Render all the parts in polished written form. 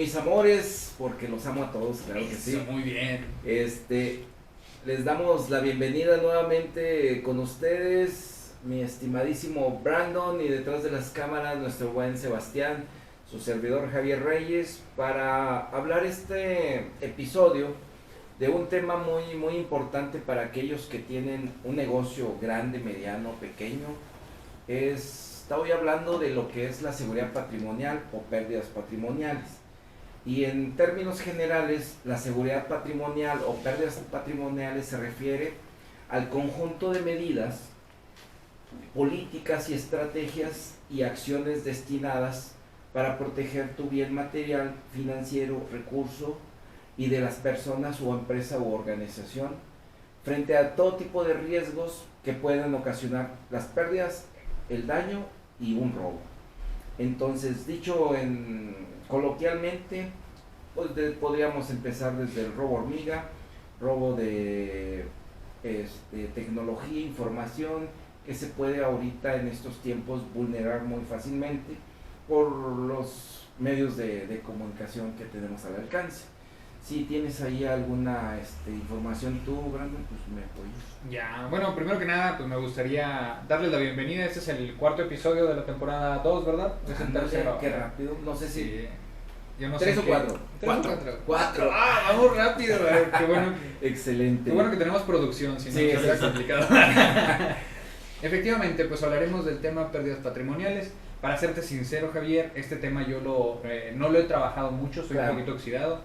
mis amores, porque los amo a todos, claro que sí. Muy bien. Les damos la bienvenida nuevamente con ustedes, mi estimadísimo Brandon, y detrás de las cámaras nuestro buen Sebastián, su servidor Javier Reyes, para hablar este episodio de un tema muy, muy importante para aquellos que tienen un negocio grande, mediano, pequeño. Estoy hablando de lo que es la seguridad patrimonial o pérdidas patrimoniales. Y en términos generales, la seguridad patrimonial o pérdidas patrimoniales se refiere al conjunto de medidas, políticas y estrategias y acciones destinadas para proteger tu bien material, financiero, recurso y de las personas o empresa u organización frente a todo tipo de riesgos que pueden ocasionar las pérdidas, el daño y un robo. Entonces, dicho coloquialmente, pues podríamos empezar desde el robo hormiga, robo de tecnología, información, que se puede ahorita en estos tiempos vulnerar muy fácilmente por los medios de comunicación que tenemos al alcance. Si tienes ahí alguna información tú, Brandon, pues me apoyas. Ya, bueno, primero que nada, pues me gustaría darles la bienvenida. Este es el cuarto episodio de la temporada 2, ¿verdad? Es el tercero. Qué rápido, no sé si... Sí. Yo no ¿Tres sé o cuatro? Cuatro. Ah, vamos rápido. Qué bueno. Excelente. Qué bueno que tenemos producción, si no sí, sería complicado. Efectivamente, pues hablaremos del tema pérdidas patrimoniales. Para serte sincero, Javier, este tema yo no lo he trabajado mucho, soy un poquito oxidado.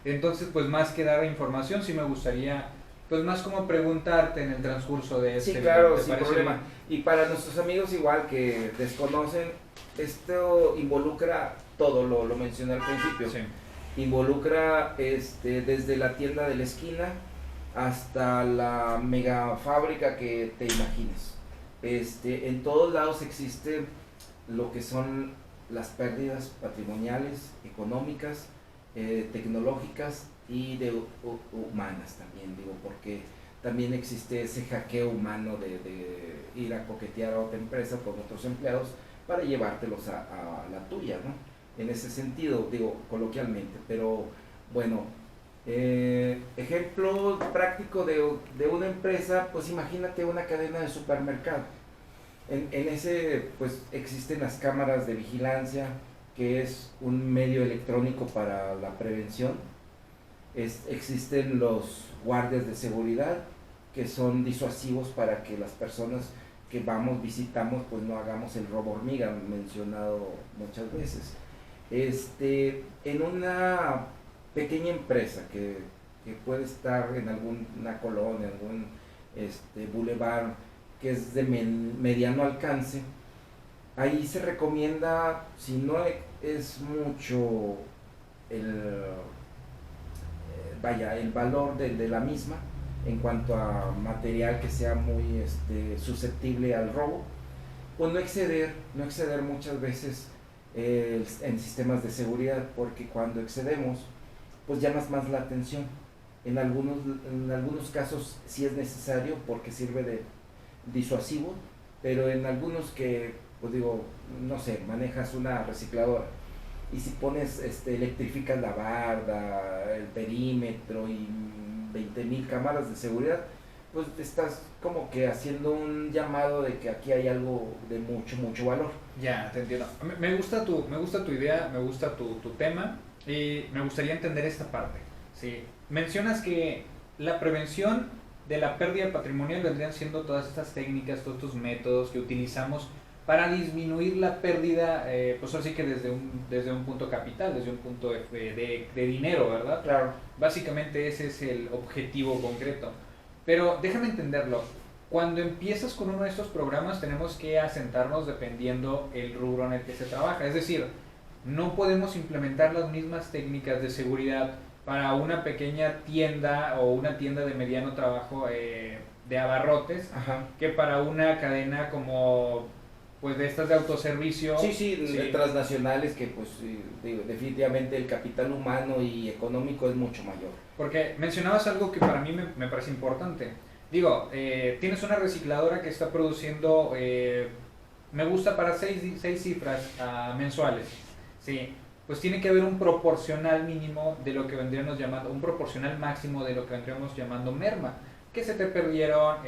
Entonces, pues más que dar información, sí me gustaría, pues más como preguntarte en el transcurso de este. Sí, claro, sin problema. Y para nuestros amigos igual que desconocen, esto involucra todo, lo mencioné al principio. Sí. Involucra desde la tienda de la esquina hasta la mega fábrica que te imagines. En todos lados existe lo que son las pérdidas patrimoniales, económicas, tecnológicas y humanas también, digo, porque también existe ese hackeo humano de ir a coquetear a otra empresa con otros empleados para llevártelos a la tuya, ¿no? En ese sentido, digo, coloquialmente, pero bueno, ejemplo práctico de una empresa, pues imagínate una cadena de supermercado. En ese, pues existen las cámaras de vigilancia, que es un medio electrónico para la prevención. Existen los guardias de seguridad, que son disuasivos para que las personas que visitamos, pues no hagamos el robo hormiga mencionado muchas veces. En una pequeña empresa que puede estar en alguna colonia, algún bulevar que es de mediano alcance, ahí se recomienda, si no es mucho el valor de la misma en cuanto a material que sea muy susceptible al robo, pues no exceder muchas veces en sistemas de seguridad, porque cuando excedemos pues llamas más la atención. En algunos casos sí es necesario porque sirve de disuasivo, pero en algunos que, pues digo, no sé, manejas una recicladora y si pones, electrificas la barda, el perímetro y 20,000 cámaras de seguridad, pues te estás como que haciendo un llamado de que aquí hay algo de mucho valor. Ya, te entiendo. Me gusta tu idea, me gusta tu tema, y me gustaría entender esta parte. Sí. Mencionas que la prevención de la pérdida patrimonial vendrían siendo todas estas técnicas, todos estos métodos que utilizamos para disminuir la pérdida, pues así que desde un punto capital, desde un punto de dinero, ¿verdad? Claro. Básicamente ese es el objetivo concreto. Pero déjame entenderlo. Cuando empiezas con uno de estos programas tenemos que asentarnos dependiendo el rubro en el que se trabaja. Es decir, no podemos implementar las mismas técnicas de seguridad para una pequeña tienda o una tienda de mediano trabajo de abarrotes. Ajá. Que para una cadena como pues de estas de autoservicio. Sí, transnacionales que pues digo, definitivamente el capital humano y económico es mucho mayor. Porque mencionabas algo que para mí me parece importante. Digo, tienes una recicladora que está produciendo, me gusta para 6 cifras mensuales. Sí. pues tiene que haber un proporcional mínimo de lo que vendríamos llamando, un proporcional máximo de lo que vendríamos llamando merma. Que se te perdieron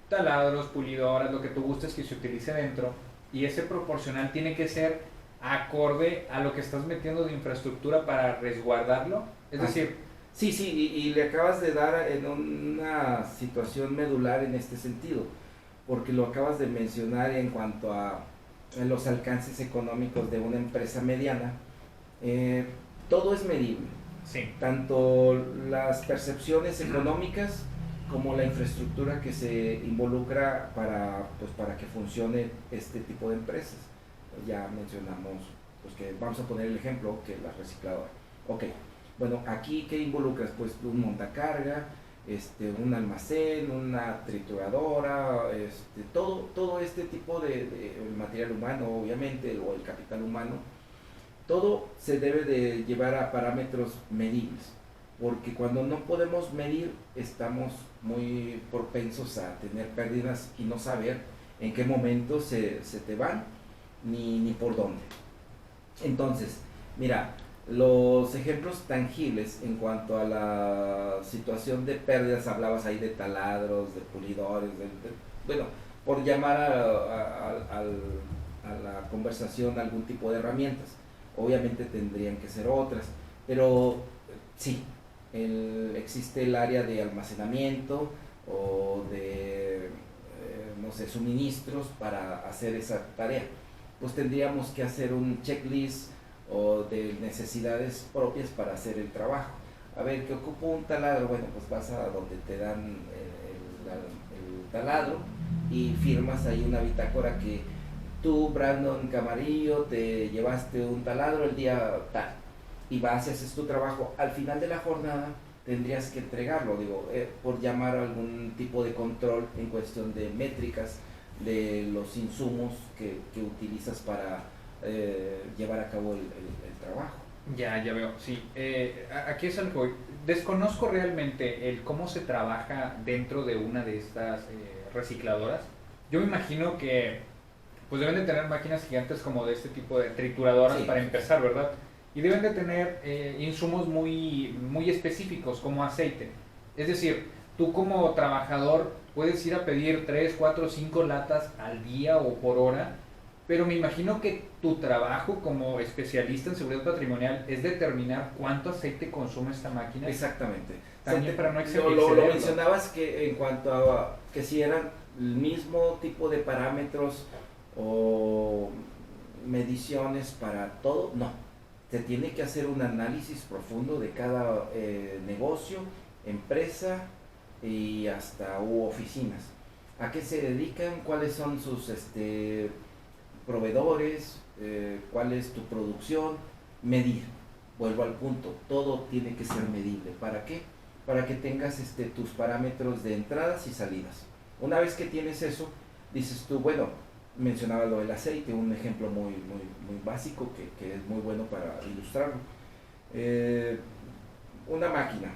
taladros, pulidoras, lo que tú gustes que se utilice dentro, y ese proporcional tiene que ser acorde a lo que estás metiendo de infraestructura para resguardarlo. Es decir, sí, sí, y le acabas de dar en una situación medular en este sentido, porque lo acabas de mencionar en cuanto a los alcances económicos de una empresa mediana. Todo es medible, sí, tanto las percepciones económicas como la infraestructura que se involucra para que funcione este tipo de empresas. Ya mencionamos, pues que vamos a poner el ejemplo, que la recicladora. Ok, bueno, aquí ¿qué involucras? Pues un montacarga, un almacén, una trituradora, todo este tipo de material humano, obviamente, o el capital humano, todo se debe de llevar a parámetros medibles, porque cuando no podemos medir estamos muy propensos a tener pérdidas y no saber en qué momento se te van ni por dónde. Entonces, mira, los ejemplos tangibles en cuanto a la situación de pérdidas, hablabas ahí de taladros, de pulidores, bueno, por llamar a la conversación algún tipo de herramientas. Obviamente tendrían que ser otras, pero sí, existe el área de almacenamiento o de, no sé, suministros para hacer esa tarea. Pues tendríamos que hacer un checklist o de necesidades propias para hacer el trabajo. A ver, ¿qué ocupa un taladro? Bueno, pues vas a donde te dan el taladro y firmas ahí una bitácora que tú, Brandon Camarillo, te llevaste un taladro el día tal y vas y haces tu trabajo. Al final de la jornada tendrías que entregarlo, digo, por llamar a algún tipo de control en cuestión de métricas de los insumos que utilizas para llevar a cabo el trabajo. ya veo, sí. Aquí es algo que voy. Desconozco realmente el cómo se trabaja dentro de una de estas recicladoras. Yo me imagino que pues deben de tener máquinas gigantes como de este tipo de trituradoras, sí, para empezar, ¿verdad? Y deben de tener insumos muy específicos como aceite. Es decir, tú como trabajador puedes ir a pedir 3, 4, 5 latas al día o por hora, pero me imagino que tu trabajo como especialista en seguridad patrimonial es determinar cuánto aceite consume esta máquina. Exactamente. También para no lo mencionabas que en cuanto a que si eran el mismo tipo de parámetros o mediciones para todo, no. Se tiene que hacer un análisis profundo de cada negocio, empresa y hasta oficinas. ¿A qué se dedican? ¿Cuáles son sus proveedores? ¿Cuál es tu producción? Medir. Vuelvo al punto, todo tiene que ser medible. ¿Para qué? Para que tengas tus parámetros de entradas y salidas. Una vez que tienes eso, dices tú, bueno, mencionaba lo del aceite, un ejemplo muy básico que es muy bueno para ilustrarlo. Una máquina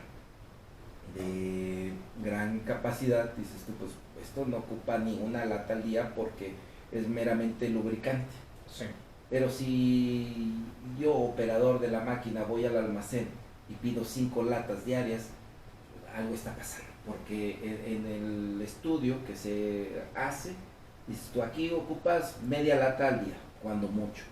de gran capacidad, dices tú, pues esto no ocupa ni una lata al día porque es meramente lubricante. Sí. Pero si yo, operador de la máquina, voy al almacén y pido 5 latas diarias, algo está pasando, porque en el estudio que se hace, dices tú, aquí ocupas media lata al día, cuando mucho.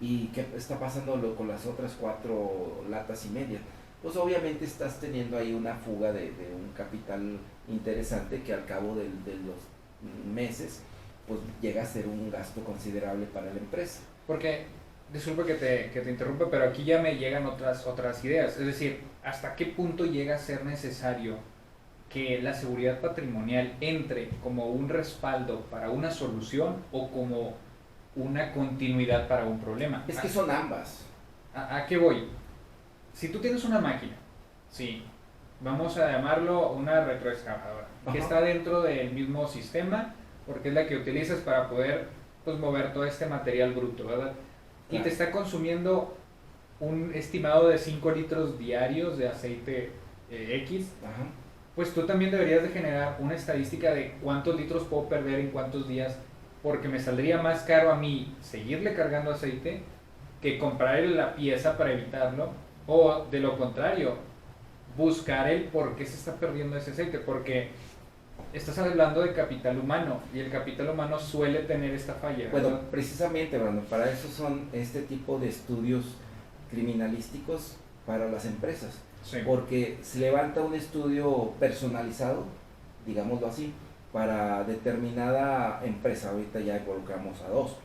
¿Y qué está pasando con las otras 4 latas y media? Pues obviamente estás teniendo ahí una fuga de un capital interesante que al cabo de los meses pues llega a ser un gasto considerable para la empresa. Porque, disculpa que te interrumpa, pero aquí ya me llegan otras ideas. Es decir, ¿hasta qué punto llega a ser necesario que la seguridad patrimonial entre como un respaldo para una solución o como una continuidad para un problema? Es que son ambas. ¿A qué voy? Si tú tienes una máquina, sí, vamos a llamarlo una retroexcavadora, que está dentro del mismo sistema, porque es la que utilizas para poder pues, mover todo este material bruto, ¿verdad? Claro. Y te está consumiendo un estimado de 5 litros diarios de aceite X. Ajá. Pues tú también deberías de generar una estadística de cuántos litros puedo perder en cuántos días, porque me saldría más caro a mí seguirle cargando aceite que comprar la pieza para evitarlo, o de lo contrario, buscar el por qué se está perdiendo ese aceite, porque estás hablando de capital humano y el capital humano suele tener esta falla. Bueno, ¿verdad? precisamente, Brandon, para eso son este tipo de estudios criminalísticos para las empresas, Sí. porque se levanta un estudio personalizado, digámoslo así, para determinada empresa. Ahorita ya involucramos a 2 o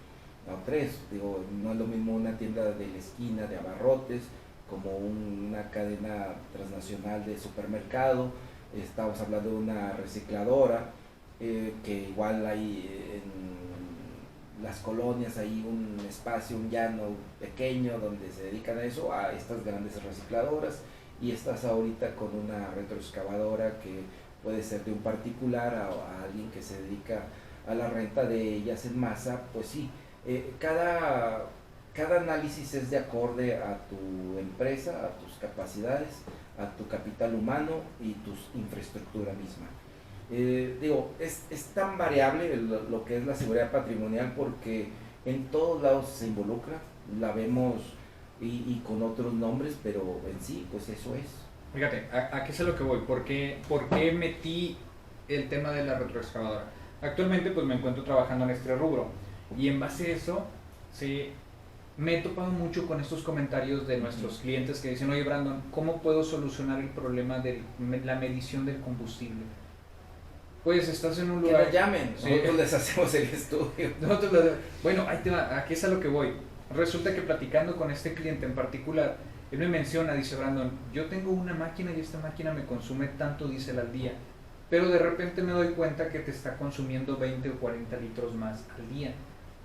3, digo, no es lo mismo una tienda de la esquina de abarrotes como una cadena transnacional de supermercado. Estamos hablando de una recicladora, que igual hay en las colonias hay un espacio, un llano pequeño donde se dedican a eso, a estas grandes recicladoras, y estás ahorita con una retroexcavadora que puede ser de un particular a alguien que se dedica a la renta de ellas en masa. Pues sí, cada análisis es de acorde a tu empresa, a tus capacidades, a tu capital humano y tu infraestructura misma. Es tan variable lo que es la seguridad patrimonial, porque en todos lados se involucra, la vemos y con otros nombres, pero en sí, pues eso es. Fíjate, ¿a qué es a lo que voy? ¿Por qué metí el tema de la retroexcavadora? Actualmente pues me encuentro trabajando en este rubro y en base a eso sí, me he topado mucho con estos comentarios de nuestros clientes que dicen: oye Brandon, ¿cómo puedo solucionar el problema de la medición del combustible? Pues estás en un Que lugar... nos llamen, Sí. nosotros les hacemos el estudio. Bueno, ahí te va, ¿a qué es a lo que voy? Resulta que platicando con este cliente en particular, él me menciona, dice: Brandon, yo tengo una máquina y esta máquina me consume tanto diésel al día, pero de repente me doy cuenta que te está consumiendo 20 o 40 litros más al día.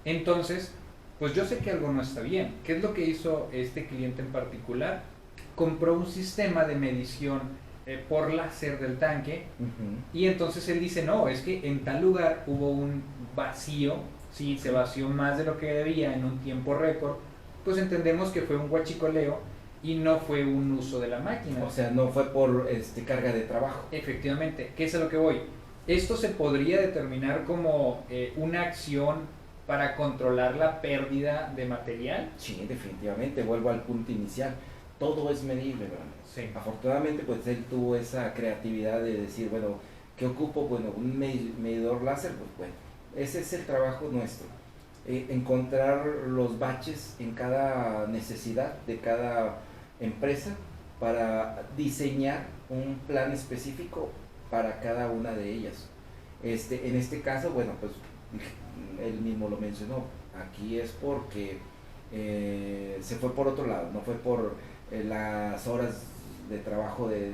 Entonces, pues yo sé que algo no está bien. ¿Qué es lo que hizo este cliente en particular? Compró un sistema de medición por láser del tanque, y entonces él dice: no, es que en tal lugar hubo un vacío, sí, se vació más de lo que debía en un tiempo récord. Pues entendemos que fue un huachicoleo y no fue un uso de la máquina. O sea, no fue por carga de trabajo. Efectivamente, ¿qué es a lo que voy? Esto se podría determinar como una acción para controlar la pérdida de material. Sí, definitivamente, vuelvo al punto inicial. Todo es medible, ¿verdad? Sí. Afortunadamente, pues él tuvo esa creatividad de decir, bueno, ¿qué ocupo? Bueno, un medidor láser, pues bueno, ese es el trabajo nuestro. Encontrar los baches en cada necesidad de cada empresa para diseñar un plan específico para cada una de ellas. En este caso, bueno, pues él mismo lo mencionó, aquí es porque se fue por otro lado, no fue por las horas de trabajo de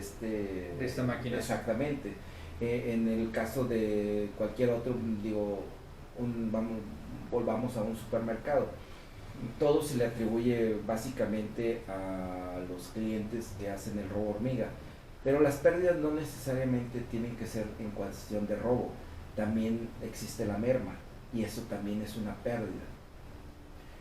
esta máquina. Exactamente. En el caso de cualquier otro, digo, volvamos a un supermercado. Todo se le atribuye básicamente a los clientes que hacen el robo hormiga, pero las pérdidas no necesariamente tienen que ser en cuestión de robo, también existe la merma, y eso también es una pérdida.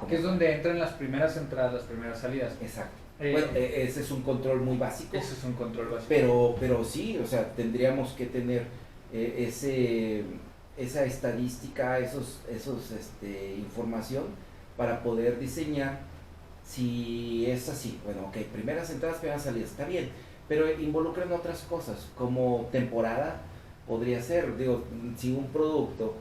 Que es donde entran las primeras entradas, las primeras salidas. Exacto. Bueno, ese es un control muy básico. Ese es un control básico. Pero sí, o sea, tendríamos que tener esa estadística, información para poder diseñar. Si es así, bueno, ok, primeras entradas, primeras salidas, está bien, pero involucran otras cosas, como temporada, podría ser, digo, si un producto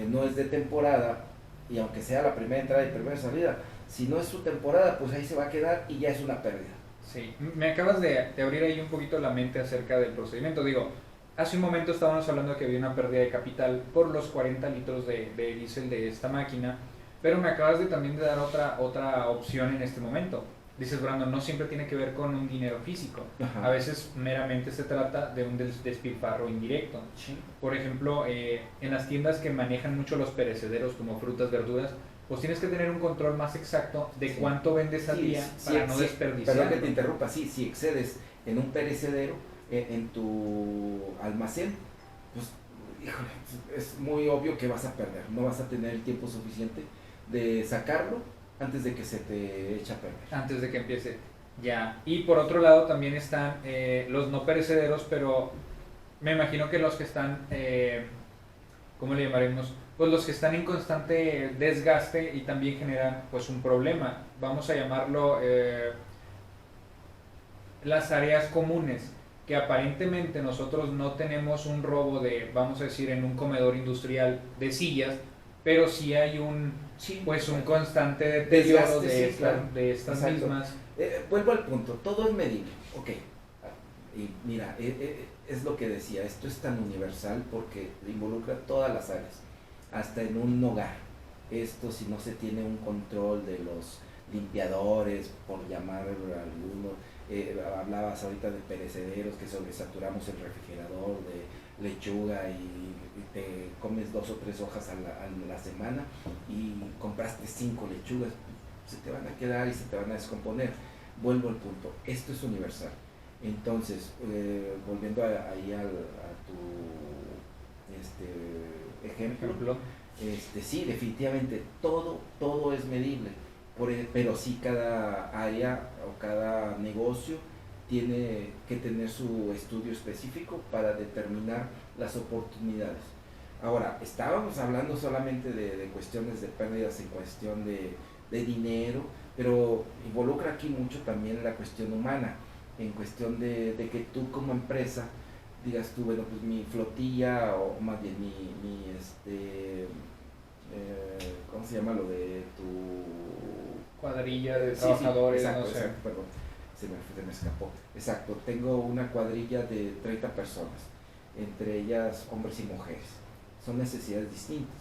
no es de temporada, y aunque sea la primera entrada y primera salida, si no es su temporada, pues ahí se va a quedar y ya es una pérdida. Sí, me acabas de abrir ahí un poquito la mente acerca del procedimiento. Digo, hace un momento estábamos hablando de que había una pérdida de capital por los 40 litros de diésel de esta máquina, pero me acabas también de dar otra opción en este momento. Dices: Brandon, no siempre tiene que ver con un dinero físico. Ajá. A veces meramente se trata de un despilfarro indirecto. Sí. Por ejemplo, en las tiendas que manejan mucho los perecederos como frutas, verduras, pues tienes que tener un control más exacto de Sí. cuánto vendes al día para no desperdiciar. Perdón que te interrumpa, sí, si excedes en un perecedero, en tu almacén, pues, híjole, es muy obvio que vas a perder, no vas a tener el tiempo suficiente de sacarlo antes de que se te eche a perder. Antes de que empiece, ya. Y por otro lado también están los no perecederos, pero me imagino que los que están ¿cómo le llamaremos? Pues los que están en constante desgaste y también generan pues un problema. Vamos a llamarlo las áreas comunes, que aparentemente nosotros no tenemos un robo de, vamos a decir, en un comedor industrial de sillas, pero sí hay un, Sí, pues un constante deterioro desgaste, de, sí, claro. de estas Exacto. mismas. Vuelvo al punto, todo es medible. Ok, y mira, es lo que decía, esto es tan universal porque involucra todas las áreas, hasta en un hogar. Esto si no se tiene un control de los limpiadores, por llamar alguno, hablabas ahorita de perecederos, que sobresaturamos el refrigerador de lechuga y te comes 2 o 3 hojas a la semana y compraste 5 lechugas, se te van a quedar y se te van a descomponer. Vuelvo al punto, esto es universal. Entonces, volviendo ahí a tu ejemplo, sí, definitivamente todo es medible, pero sí cada área o cada negocio tiene que tener su estudio específico para determinar las oportunidades. Ahora, estábamos hablando solamente de cuestiones de pérdidas en cuestión de dinero, pero involucra aquí mucho también la cuestión humana, en cuestión de que tú como empresa digas tú, bueno, pues mi flotilla, o más bien ¿cómo se llama lo de tu Cuadrilla de trabajadores, sí, exacto, no sé. exacto, perdón, se me escapó. Exacto, tengo una cuadrilla de 30 personas, entre ellas hombres y mujeres. Son necesidades distintas.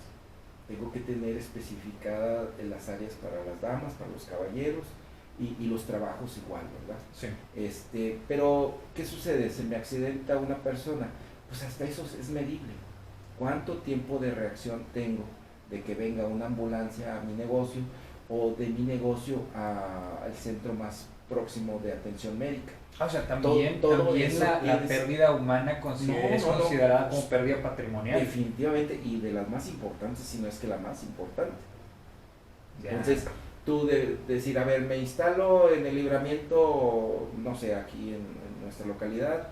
Tengo que tener especificadas las áreas para las damas, para los caballeros y los trabajos igual, ¿verdad? Sí. Pero, ¿qué sucede? Se me accidenta una persona, pues hasta eso es medible. ¿Cuánto tiempo de reacción tengo de que venga una ambulancia a mi negocio o de mi negocio al centro más próximo de atención médica? O sea, también, todo también la pérdida humana es considerada como pérdida patrimonial. Definitivamente, y de las más importantes, si no es que la más importante. Ya. Entonces, tú decir, a ver, me instalo en el libramiento, no sé, aquí en nuestra localidad,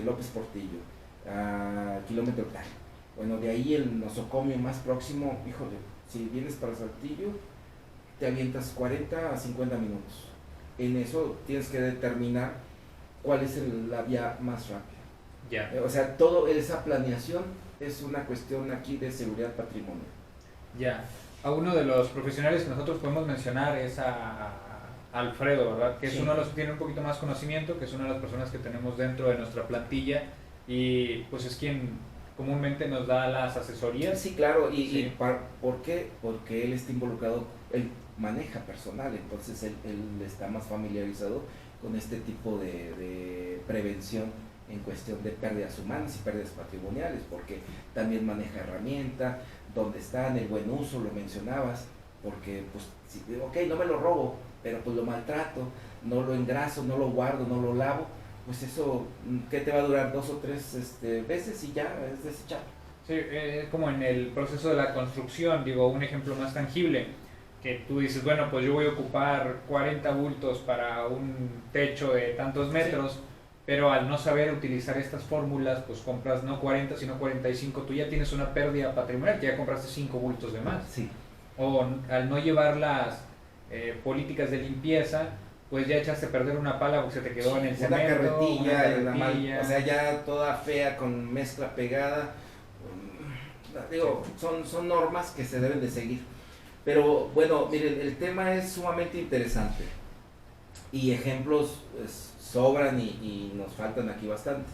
López Portillo, a kilómetro tal. Bueno, de ahí el nosocomio más próximo, híjole, si vienes para Saltillo, te avientas 40 a 50 minutos. En eso tienes que determinar cuál es la vía más rápida. Ya. O sea, toda esa planeación es una cuestión aquí de seguridad patrimonial. Ya. A uno de los profesionales que nosotros podemos mencionar es a Alfredo, ¿verdad? Que es uno de los que tiene un poquito más conocimiento, que es una de las personas que tenemos dentro de nuestra plantilla y pues es quien comúnmente nos da las asesorías. Sí, claro, y ¿por qué? Porque él está involucrado, él maneja personal, entonces él está más familiarizado con este tipo de prevención en cuestión de pérdidas humanas y pérdidas patrimoniales, porque también maneja herramienta, dónde están, el buen uso, lo mencionabas, porque pues, ok, no me lo robo, pero pues lo maltrato, no lo engraso, no lo guardo, no lo lavo, pues eso, ¿qué te va a durar? 2 o 3 veces y ya es desechable. Sí, como en el proceso de la construcción, digo, un ejemplo más tangible, que tú dices, bueno, pues yo voy a ocupar 40 bultos para un techo de tantos metros, sí, pero al no saber utilizar estas fórmulas, pues compras no 40, sino 45, tú ya tienes una pérdida patrimonial, que ya compraste 5 bultos de más. Sí. O al no llevar las políticas de limpieza, pues ya echaste a perder una pala porque se te quedó en el cemento, una carretilla, o sea, ya toda fea con mezcla pegada. Digo, sí, son normas que se deben de seguir. Pero bueno, miren, el tema es sumamente interesante y ejemplos sobran y nos faltan aquí bastante.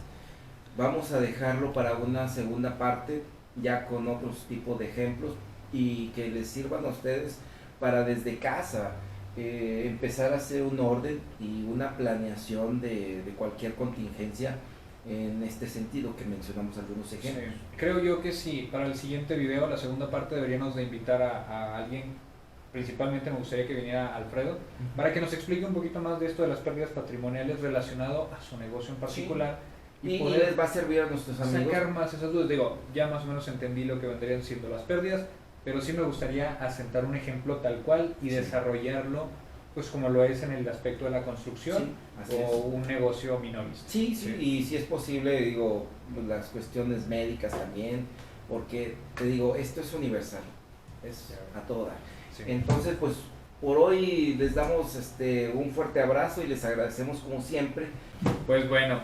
Vamos a dejarlo para una segunda parte, ya con otros tipos de ejemplos y que les sirvan a ustedes para desde casa empezar a hacer un orden y una planeación de cualquier contingencia en este sentido que mencionamos algunos ejemplos. Sí. Creo yo que sí, para el siguiente video, la segunda parte, deberíamos de invitar a alguien, principalmente me gustaría que viniera Alfredo, para que nos explique un poquito más de esto de las pérdidas patrimoniales relacionado a su negocio en particular. Sí. Y les va a servir a nuestros amigos sacar más esas dudas. Digo, ya más o menos entendí lo que vendrían siendo las pérdidas, pero sí me gustaría asentar un ejemplo tal cual y desarrollarlo pues como lo es en el aspecto de la construcción, sí, o un negocio minorista. Sí, y si es posible, digo, las cuestiones médicas también, porque te digo, esto es universal, es a todo dar. Sí. Entonces, pues por hoy les damos un fuerte abrazo y les agradecemos como siempre. Pues bueno,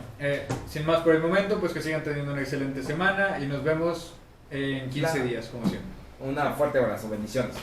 sin más por el momento, pues que sigan teniendo una excelente semana y nos vemos en 15 días, como siempre. Un fuerte abrazo, bendiciones.